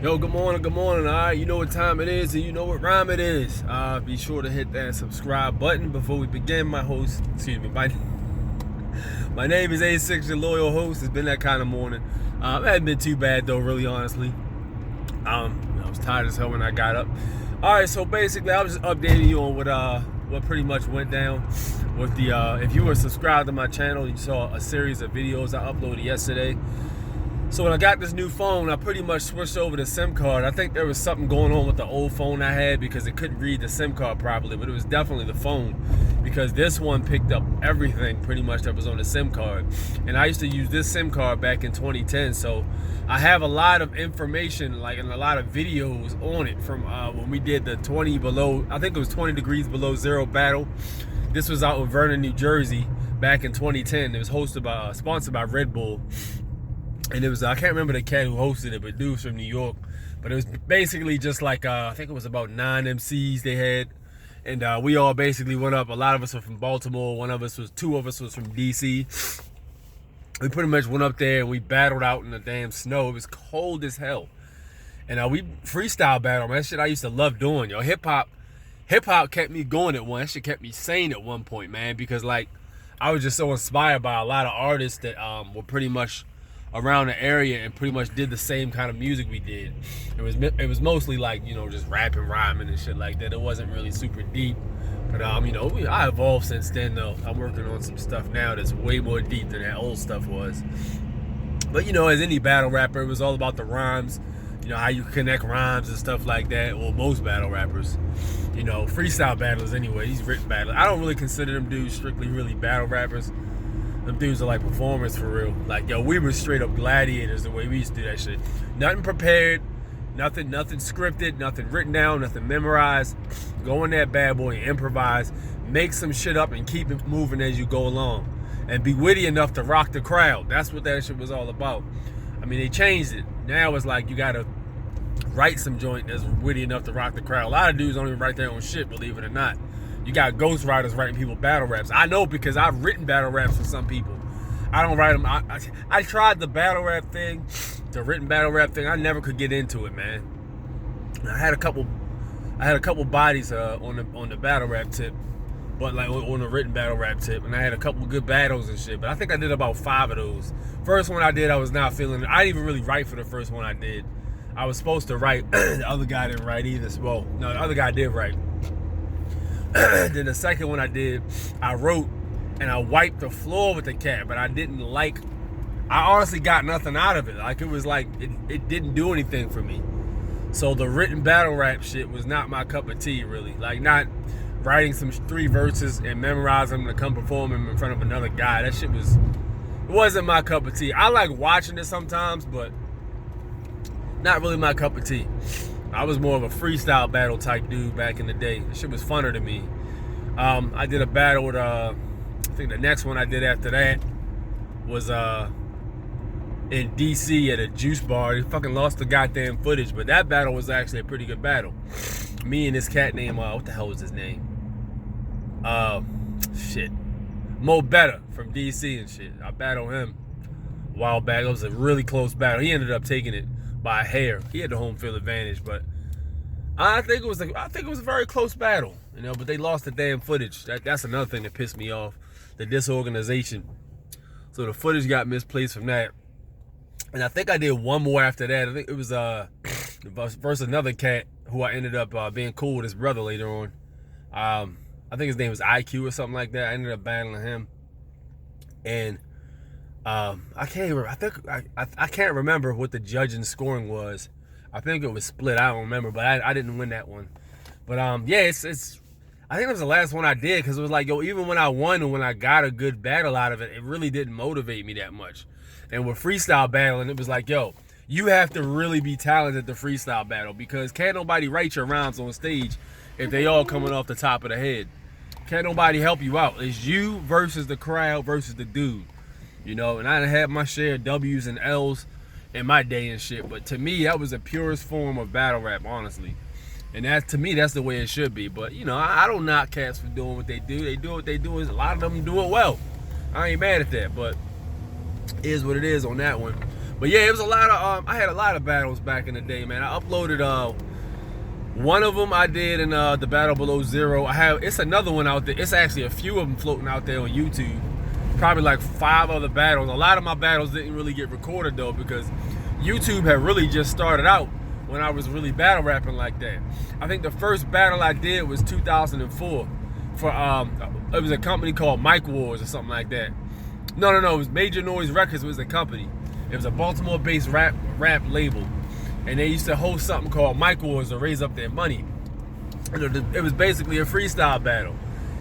Yo, good morning, all right? You know what time it is and you know what rhyme it is. Be sure to hit that subscribe button before we begin. My name is A6, your loyal host. It's been that kind of morning. It hasn't been too bad though, really, honestly. I was tired as hell when I got up. All right, so basically I was just updating you on what pretty much went down with the, if you were subscribed to my channel, you saw a series of videos I uploaded yesterday. So when I got this new phone, I pretty much switched over to SIM card. I think there was something going on with the old phone I had because it couldn't read the SIM card properly, but it was definitely the phone because this one picked up everything pretty much that was on the SIM card. And I used to use this SIM card back in 2010, so I have a lot of information, like, and a lot of videos on it from when we did the 20 below, I think it was 20 degrees below zero battle. This was out in Vernon, New Jersey back in 2010. It was sponsored by Red Bull. And it was, I can't remember the cat who hosted it, but dude's from New York. But it was basically just like, I think it was about 9 MCs they had. And we all basically went up. A lot of us were from Baltimore. Two of us was from DC. We pretty much went up there and we battled out in the damn snow. It was cold as hell. And we freestyle battled, man. That shit I used to love doing, yo. Hip hop kept me going at one. That shit kept me sane at one point, man. Because, like, I was just so inspired by a lot of artists that were pretty much around the area and pretty much did the same kind of music we did. It was mostly like, you know, just rapping, rhyming and shit like that. It wasn't really super deep. But you know, I evolved since then though. I'm working on some stuff now that's way more deep than that old stuff was. But you know, as any battle rapper, it was all about the rhymes. You know, how you connect rhymes and stuff like that. Well, most battle rappers. You know, freestyle battlers anyway, these written battlers. I don't really consider them dudes strictly really battle rappers. Them dudes are like performers for real. Like, yo, we were straight up gladiators the way we used to do that shit. Nothing prepared, nothing scripted, nothing written down, nothing memorized. Go in that bad boy and improvise. Make some shit up and keep it moving as you go along. And be witty enough to rock the crowd. That's what that shit was all about. I mean, they changed it. Now it's like you gotta write some joint that's witty enough to rock the crowd. A lot of dudes don't even write their own shit, believe it or not. You got ghostwriters writing people battle raps. I know because I've written battle raps for some people. I don't write them. I tried the battle rap thing, the written battle rap thing. I never could get into it, man. I had a couple bodies on the battle rap tip, but like on the written battle rap tip, and I had a couple good battles and shit. But I think I did about 5 of those. First one I did, I was not feeling it. I didn't even really write for the first one I did. I was supposed to write. The other guy didn't write either. Well, no, the other guy did write. Then the second one I did, I wrote and I wiped the floor with the cat, but I honestly got nothing out of it. Like, it was like, it didn't do anything for me. So the written battle rap shit was not my cup of tea, really. Like, not writing some 3 verses and memorizing them to come perform them in front of another guy. That shit wasn't my cup of tea. I like watching it sometimes, but not really my cup of tea. I was more of a freestyle battle type dude back in the day. The shit was funner to me. I did a battle with, I think the next one I did after that was in DC at a juice bar. He fucking lost the goddamn footage, but that battle was actually a pretty good battle. Me and this cat named, what the hell was his name? Mo Better from DC and shit. I battled him a while back. It was a really close battle. He ended up taking it by a hair. He had the home field advantage, but I think it was a very close battle, you know. But they lost the damn footage. That's another thing that pissed me off, the disorganization. So the footage got misplaced from that, and I think I did one more after that. I think it was versus another cat who I ended up being cool with his brother later on. I think his name was IQ or something like that. I ended up battling him, and I can't remember. I can't remember what the judging scoring was. I think it was split. I don't remember, but I didn't win that one. But yeah, it's. I think it was the last one I did because it was like, yo, even when I won and when I got a good battle out of it, it really didn't motivate me that much. And with freestyle battling, it was like, yo, you have to really be talented to freestyle battle because can't nobody write your rhymes on stage if they all coming off the top of the head. Can't nobody help you out. It's you versus the crowd versus the dude. You know, and I done had my share of W's and L's in my day and shit. But to me, that was the purest form of battle rap, honestly. And that, to me, that's the way it should be. But, you know, I don't knock cats for doing what they do. They do what they do. A lot of them do it well. I ain't mad at that, but it is what it is on that one. But yeah, it was a lot of I had a lot of battles back in the day, man. I uploaded one of them I did in the Battle Below Zero. It's another one out there. It's actually a few of them floating out there on YouTube. Probably like 5 other battles. A lot of my battles didn't really get recorded though, because YouTube had really just started out when I was really battle rapping like that. I think the first battle I did was 2004 for it was a company called Mike Wars or something like that. No, it was Major Noise Records was the company. It was a Baltimore-based rap label, and they used to host something called Mike Wars to raise up their money. It was basically a freestyle battle.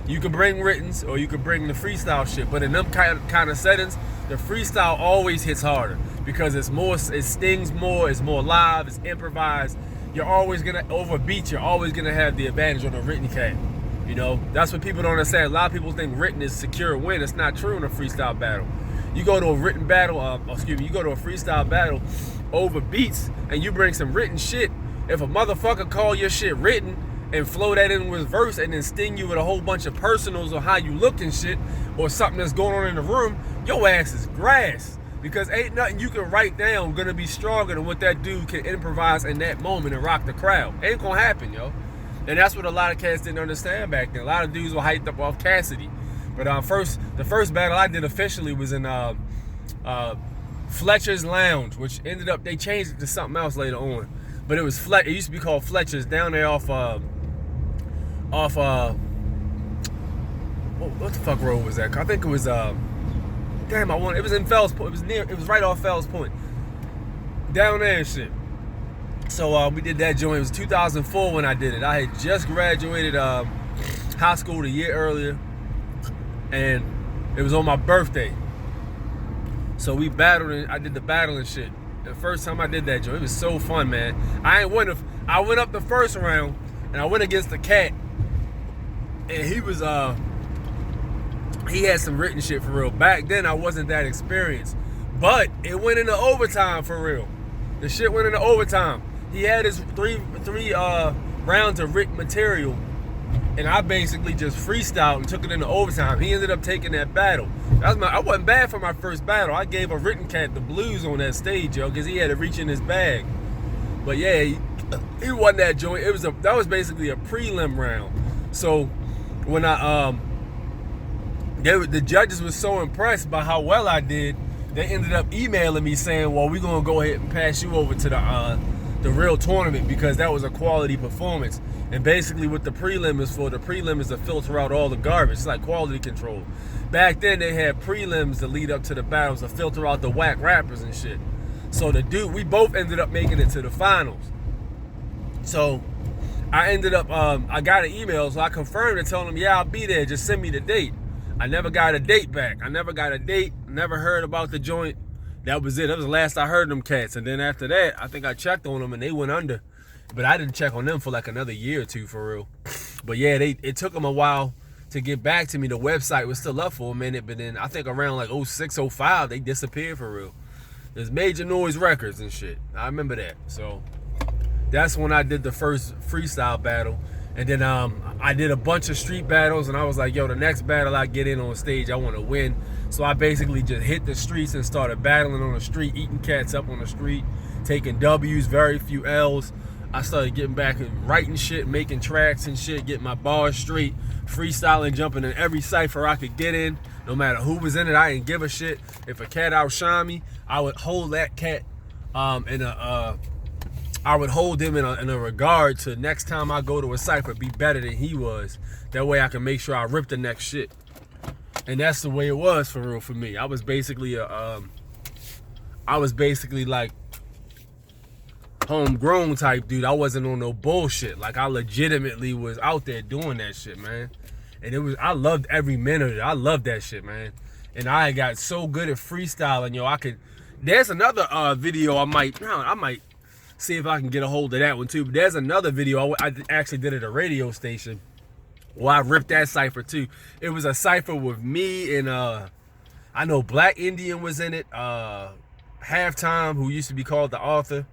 You could bring writtens or you could bring the freestyle shit, but in them kind of settings, the freestyle always hits harder because it stings more, it's more live, it's improvised. You're always gonna overbeat. You're always gonna have the advantage on the written cat. You know, that's what people don't understand. A lot of people think written is secure win. It's not true in a freestyle battle. You go to a written battle, you go to a freestyle battle over beats and you bring some written shit. If a motherfucker call your shit written and flow that in with verse and then sting you with a whole bunch of personals on how you look and shit or something that's going on in the room, your ass is grass. Because ain't nothing you can write down gonna be stronger than what that dude can improvise in that moment and rock the crowd. Ain't gonna happen, yo. And that's what a lot of cats didn't understand back then. A lot of dudes were hyped up off Cassidy. But the first battle I did officially was in Fletcher's Lounge, which ended up, they changed it to something else later on. But it used to be called Fletcher's down there off what the fuck road was that? I think it was it was in Fells Point. It was right off Fells Point. Down there and shit. So we did that joint. It was 2004 when I did it. I had just graduated high school the year earlier, and it was on my birthday. So we battled, and I did the battle and shit. The first time I did that joint, it was so fun, man. I went up the first round, and I went against the cat, and he was he had some written shit for real. Back then, I wasn't that experienced, but it went into overtime for real. The shit went into overtime. He had his three rounds of written material, and I basically just freestyled and took it into overtime. He ended up taking that battle. I wasn't bad for my first battle. I gave a written cat the blues on that stage, yo, because he had to reach in his bag. But yeah, he won that joint. That was basically a prelim round. So when the judges were so impressed by how well I did, they ended up emailing me saying, well, we're going to go ahead and pass you over to the real tournament because that was a quality performance. And basically what the prelim is to filter out all the garbage. It's like quality control. Back then they had prelims to lead up to the battles to filter out the whack rappers and shit. So we both ended up making it to the finals. So I ended up, I got an email, so I confirmed it, telling them, yeah, I'll be there, just send me the date. I never got a date back. Never heard about the joint. That was it. That was the last I heard of them cats. And then after that, I think I checked on them and they went under. But I didn't check on them for like another year or two for real. But yeah, it took them a while to get back to me. The website was still up for a minute, but then I think around like 06, 05, they disappeared for real. There's Major Noise Records and shit. I remember that. So that's when I did the first freestyle battle. And then I did a bunch of street battles, and I was like, yo, the next battle I get in on stage, I want to win. So I basically just hit the streets and started battling on the street, eating cats up on the street, taking W's, very few L's. I started getting back and writing shit, making tracks and shit, getting my bars straight, freestyling, jumping in every cypher I could get in. No matter who was in it, I didn't give a shit. If a cat outshined me, I would hold that cat I would hold him in a regard to next time I go to a cypher, be better than he was. That way I can make sure I rip the next shit. And that's the way it was for real for me. I was basically like homegrown type dude. I wasn't on no bullshit. Like I legitimately was out there doing that shit, man. And I loved every minute of it. I loved that shit, man. And I got so good at freestyling, yo. There's another video I might see if I can get a hold of that one too. But there's another video I actually did at a radio station where I ripped that cypher too. It was a cypher with me and I know Black Indian was in it. Halftime, who used to be called the Author.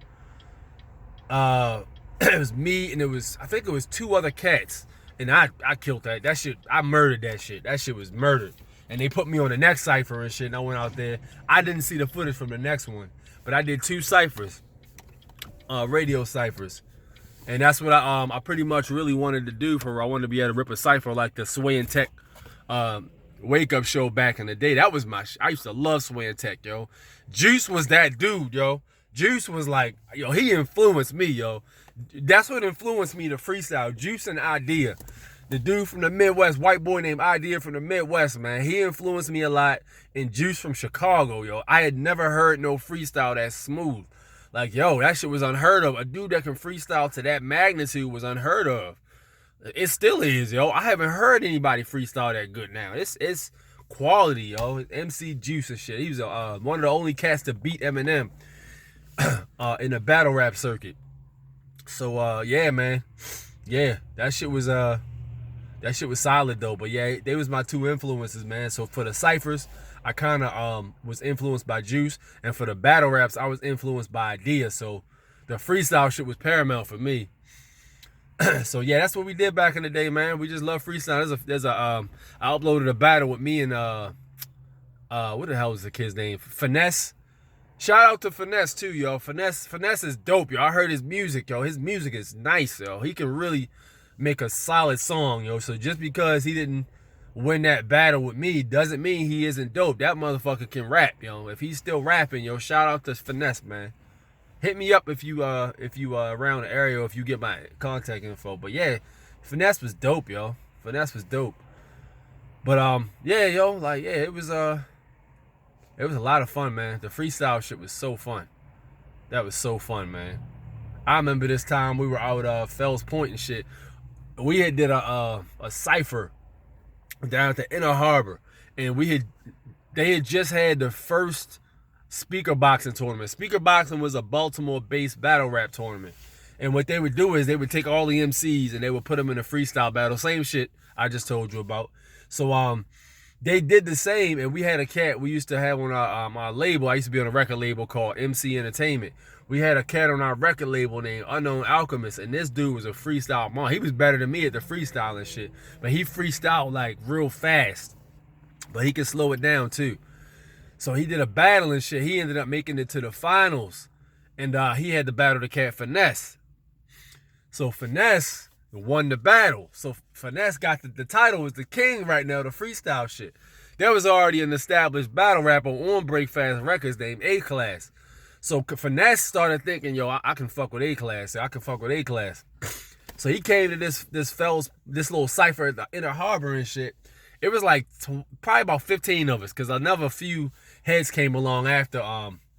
It was me and I think it was 2 other cats. And I killed that. That shit, I murdered that shit. That shit was murdered. And they put me on the next cypher and shit, and I went out there. I didn't see the footage from the next one. but I did 2 ciphers, radio ciphers. And that's what I pretty much really wanted to do I wanted to be able to rip a cipher like the Sway and Tech wake up show back in the day. That was I used to love Sway and Tech, yo. Juice was that dude, yo. Juice was like, yo, he influenced me, yo. That's what influenced me to freestyle. Juice and Idea. The dude from the Midwest, white boy named Idea from the Midwest, man. He influenced me a lot. And Juice from Chicago, yo. I had never heard no freestyle that smooth. Like, yo, that shit was unheard of. A dude that can freestyle to that magnitude was unheard of. It still is, yo. I haven't heard anybody freestyle that good now. It's quality, yo. MC Juice and shit. He was one of the only cats to beat Eminem in the battle rap circuit. So yeah, man. Yeah, that shit was solid though. But yeah, they was my 2 influences, man. So for the ciphers, I kind of was influenced by Juice, and for the battle raps, I was influenced by Idea. So the freestyle shit was paramount for me. So yeah, that's what we did back in the day, man. We just love freestyle. I uploaded a battle with me and what the hell was the kid's name? Finesse. Shout out to Finesse too, yo. Finesse is dope, yo. I heard his music, yo. His music is nice, yo. He can really make a solid song, yo. So just because he didn't win that battle with me doesn't mean he isn't dope. That motherfucker can rap, yo. If he's still rapping, yo, shout out to Finesse, man. Hit me up if you around the area, or if you get my contact info. But yeah, Finesse was dope, yo. Finesse was dope. But yeah, yo, like yeah, it was a lot of fun, man. The freestyle shit was so fun. That was so fun, man. I remember this time we were out Fells Point and shit. We had did a cipher down at the Inner Harbor, and they had just had the first speaker boxing tournament. Speaker boxing was a Baltimore-based battle rap tournament, and what they would do is they would take all the MCs and they would put them in a freestyle battle. Same shit I just told you about. So they did the same, and we had a cat we used to have on our label. I used to be on a record label called MC Entertainment. We had a cat on our record label named Unknown Alchemist, and this dude was a freestyle monster. He was better than me at the freestyling shit, but he freestyled like real fast, but he could slow it down too. So he did a battle and shit. He ended up making it to the finals, and he had to battle the cat Finesse. So Finesse won the battle. So Finesse got the title as the king right now, the freestyle shit. There was already an established battle rapper on Breakfast Records named A-Class. So Finesse started thinking, yo, I can fuck with A-Class. I can fuck with A-Class. So he came to this little cipher at the Inner Harbor and shit. It was like probably about 15 of us, because another few heads came along after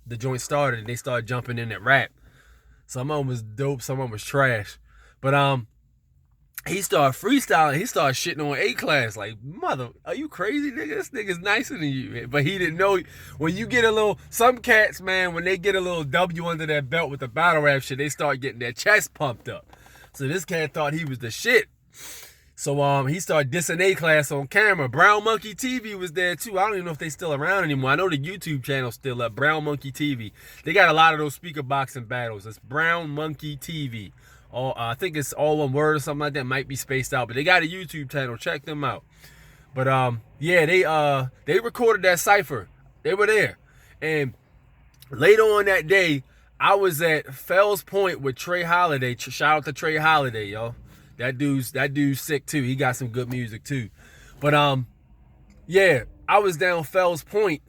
the joint started, and they started jumping in at rap. Some of them was dope, some of them was trash. But he started freestyling. He started shitting on A-Class. Like, mother, are you crazy, nigga? This nigga's nicer than you, man. But he didn't know. When you get some cats, man, when they get a little W under their belt with the battle rap shit, they start getting their chest pumped up. So this cat thought he was the shit. So he started dissing A-Class on camera. Brown Monkey TV was there too. I don't even know if they still around anymore. I know the YouTube channel's still up, Brown Monkey TV. They got a lot of those speaker boxing battles. It's Brown Monkey TV. I think it's all one word or something like that. Might be spaced out, but they got a YouTube channel. Check them out. But yeah, they recorded that cipher. They were there, and later on that day, I was at Fells Point with Trey Holiday. Shout out to Trey Holiday, yo. That dude's sick too. He got some good music too. But yeah, I was down Fells Point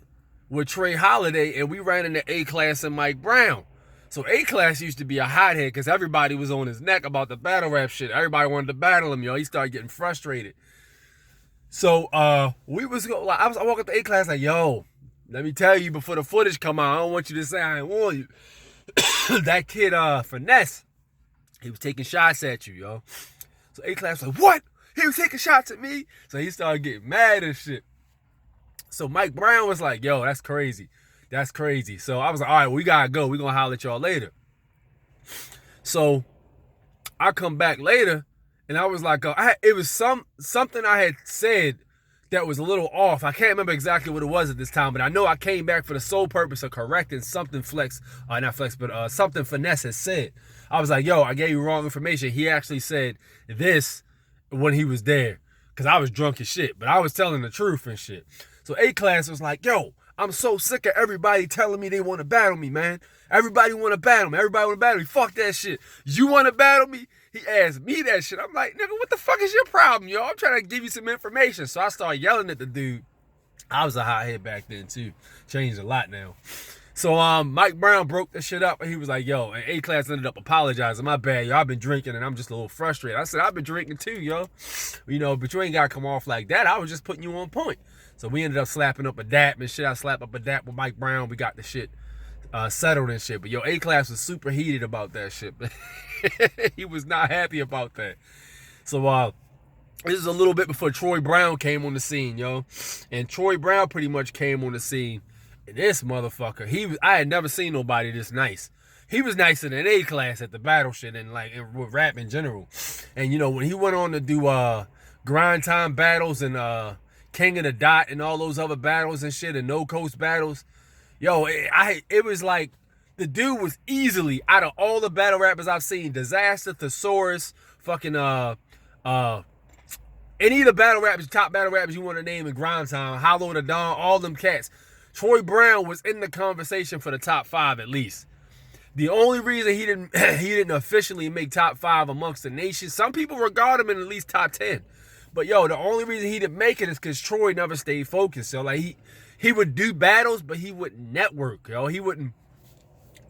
with Trey Holiday, and we ran into A-Class and Mike Brown. So A-Class used to be a hothead because everybody was on his neck about the battle rap shit. Everybody wanted to battle him, yo. He started getting frustrated. So I was walking to A-Class like, yo, let me tell you before the footage come out, I don't want you to say I ain't warn you. That kid Finesse, he was taking shots at you, yo. So A-Class was like, what? He was taking shots at me? So he started getting mad and shit. So Mike Brown was like, yo, that's crazy. That's crazy. So I was like, all right, we gotta go. We gonna holler at y'all later. So I come back later, and I was like, it was something I had said that was a little off. I can't remember exactly what it was at this time, but I know I came back for the sole purpose of correcting something something Finesse had said. I was like, yo, I gave you wrong information. He actually said this when he was there, because I was drunk as shit, but I was telling the truth and shit. So A-Class was like, yo, I'm so sick of everybody telling me they want to battle me, man. Everybody want to battle me. Everybody want to battle me. Fuck that shit. You want to battle me? He asked me that shit. I'm like, nigga, what the fuck is your problem, yo? I'm trying to give you some information. So I started yelling at the dude. I was a hothead back then, too. Changed a lot now. So Mike Brown broke the shit up, and he was like, yo, and A-Class ended up apologizing. My bad, yo, I've been drinking, and I'm just a little frustrated. I said, I've been drinking too, yo. You know, but you ain't got to come off like that. I was just putting you on point. So we ended up slapping up a dap and shit. I slapped up a dap with Mike Brown. We got the shit settled and shit. But yo, A-Class was super heated about that shit. He was not happy about that. So this is a little bit before Troy Brown came on the scene, yo. And Troy Brown pretty much came on the scene. And this motherfucker, I had never seen nobody this nice. He was nicer than A-Class at the battle shit and like with rap in general. And you know, when he went on to do grind time battles and King of the Dot and all those other battles and shit and no coast battles, yo, it was like the dude was easily, out of all the battle rappers I've seen, Disaster, Thesaurus, fucking any of the battle rappers, top battle rappers you want to name in grind time, Hollow the Dawn, all them cats, Troy Brown was in the conversation for the top 5 at least. The only reason he didn't officially make top 5 amongst the nation, some people regard him in at least top 10. But yo, the only reason he didn't make it is because Troy never stayed focused. So like he would do battles, but he wouldn't network, yo. He wouldn't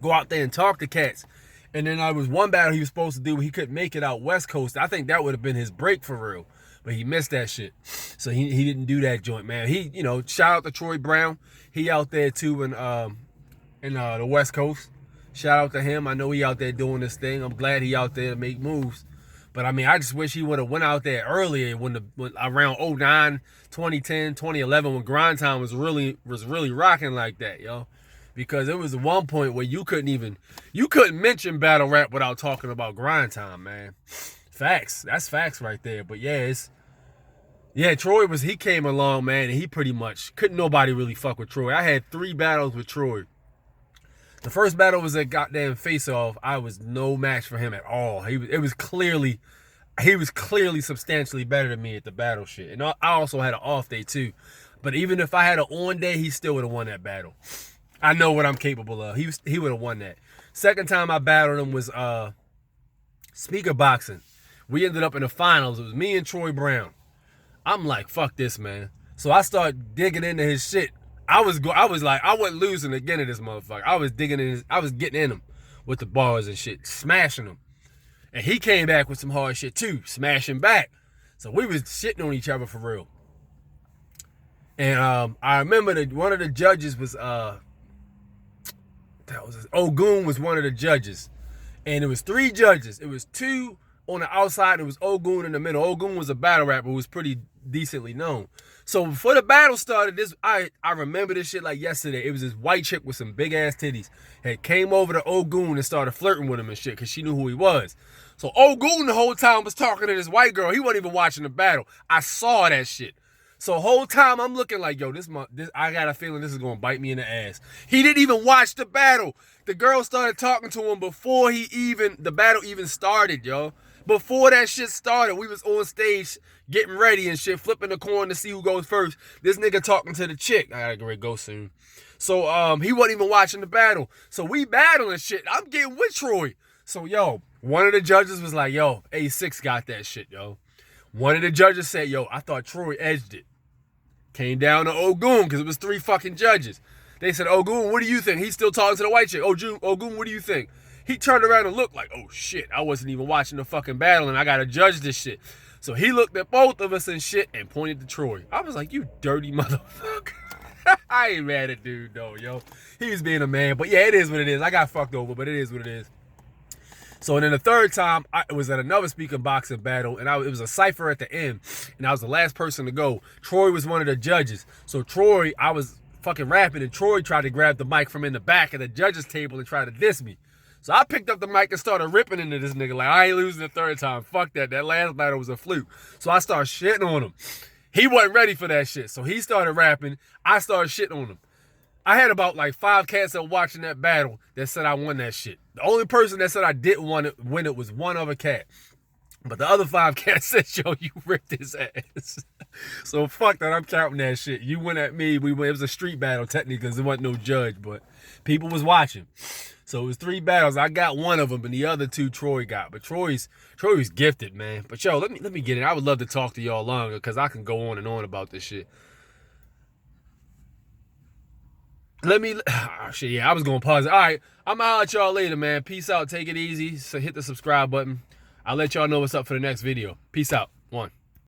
go out there and talk to cats. And then there was one battle he was supposed to do, he couldn't make it out West Coast. I think that would have been his break for real. But he missed that shit. So he didn't do that joint, man. He, you know, shout out to Troy Brown. He out there too in the West Coast. Shout out to him. I know he out there doing this thing. I'm glad he out there to make moves. But I mean, I just wish he would have went out there earlier when around 09, 2010, 2011 when grind time was really rocking like that, yo. Because it was one point where you couldn't mention battle rap without talking about grind time, man. Facts. That's facts right there. But yeah, Troy he came along, man, and he pretty much couldn't nobody really fuck with Troy. I had 3 battles with Troy. The first battle was a goddamn face-off. I was no match for him at all. He was clearly substantially better than me at the battle shit. And I also had an off day too. But even if I had an on day, he still would have won that battle. I know what I'm capable of. He would have won that. Second time I battled him was Speaker Boxing. We ended up in the finals. It was me and Troy Brown. I'm like, fuck this, man. So I started digging into his shit. I was like, I wasn't losing again to this motherfucker. I was getting in him with the bars and shit, smashing him. And he came back with some hard shit too, smashing back. So we was shitting on each other for real. And I remember that one of the judges was Ogun was one of the judges. And it was 3 judges. It was 2 on the outside, and it was Ogun in the middle. Ogun was a battle rapper who was pretty decently known. So before the battle started, I remember this shit like yesterday. It was this white chick with some big ass titties had came over to Ogun and started flirting with him and shit because she knew who he was. So Ogun the whole time was talking to this white girl. He wasn't even watching the battle. I saw that shit. So the whole time I'm looking like, yo, this I got a feeling this is gonna bite me in the ass. He didn't even watch the battle. The girl started talking to him before the battle even started, yo. Before that shit started, we was on stage getting ready and shit, flipping the coin to see who goes first. This nigga talking to the chick. I gotta get ready to go soon. So he wasn't even watching the battle. So we battling shit. I'm getting with Troy. So yo, one of the judges was like, yo, A6 got that shit, yo. One of the judges said, yo, I thought Troy edged it. Came down to Ogun because it was 3 fucking judges. They said, Ogun, what do you think? He's still talking to the white chick. Ogun, what do you think? He turned around and looked like, oh shit, I wasn't even watching the fucking battle and I gotta judge this shit. So he looked at both of us and shit and pointed to Troy. I was like, you dirty motherfucker. I ain't mad at dude though, yo. He was being a man, but yeah, it is what it is. I got fucked over, but it is what it is. So then the third time, it was at another Speaker Boxing battle, and it was a cypher at the end, and I was the last person to go. Troy was one of the judges. So Troy, I was fucking rapping, and Troy tried to grab the mic from in the back of the judges' table and try to diss me. So I picked up the mic and started ripping into this nigga like, I ain't losing the third time. Fuck that. That last battle was a fluke. So I started shitting on him. He wasn't ready for that shit. So he started rapping. I started shitting on him. I had about like 5 cats that were watching that battle that said I won that shit. The only person that said I didn't win it was one other cat. But the other 5 cats said, yo, you ripped his ass. So fuck that, I'm counting that shit. You went at me, it was a street battle technically because there wasn't no judge, but people was watching. So it was 3 battles. I got 1 of them, and the other 2 Troy got. But Troy was gifted, man. But yo, let me get it. I would love to talk to y'all longer because I can go on and on about this shit. Shit, yeah, I was gonna pause it. All right, I'm gonna holler at y'all later, man. Peace out. Take it easy. So hit the subscribe button. I'll let y'all know what's up for the next video. Peace out. 1.